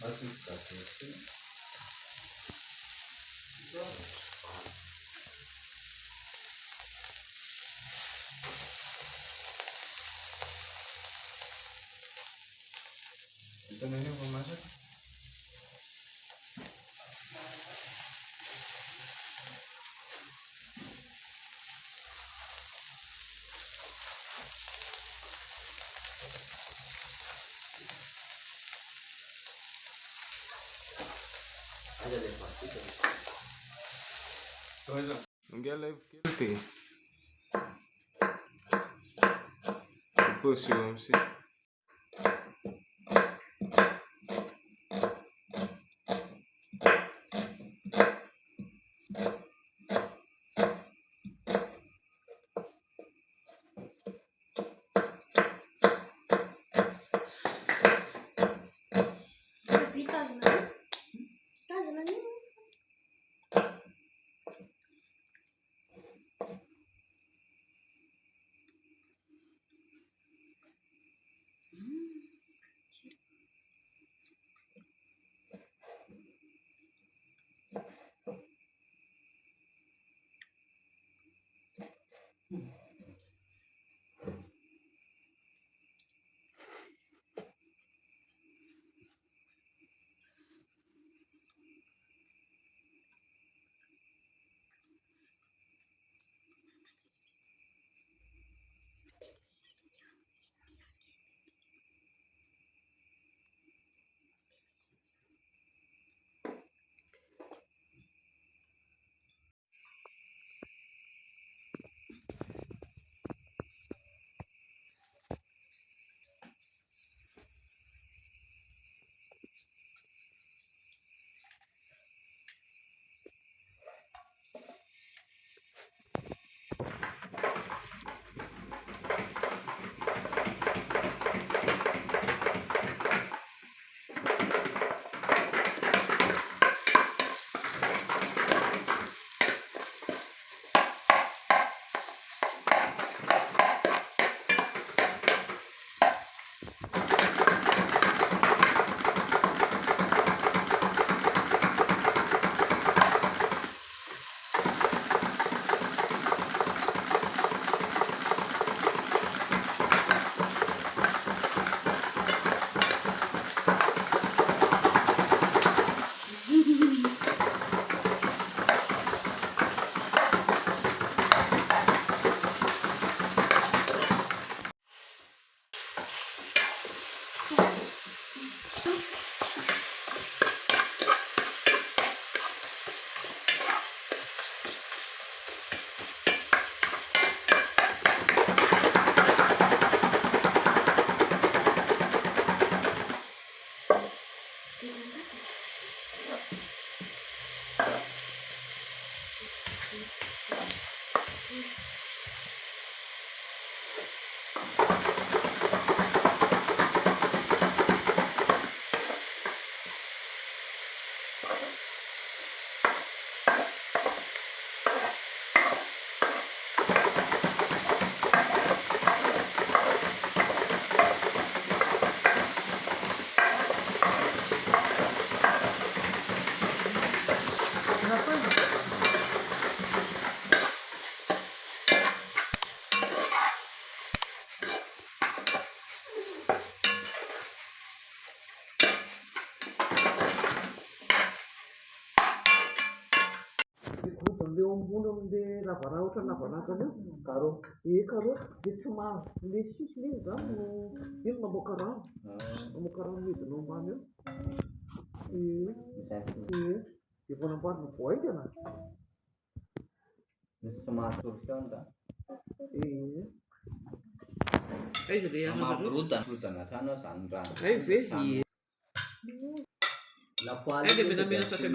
Masih satu sih. Itu ini mau masak? Ada deh pasti. Coba. Enggak live kirti. Push you see. Karo, iya karo, di semua, di sini kamu, ini mau karam gitu, numpangnya, iya, iya, di penumpang mau poin kan, Semua surga enggak? iya, jadi yang Sama perutan at sana sandra. iya, La quale bisa minum satu,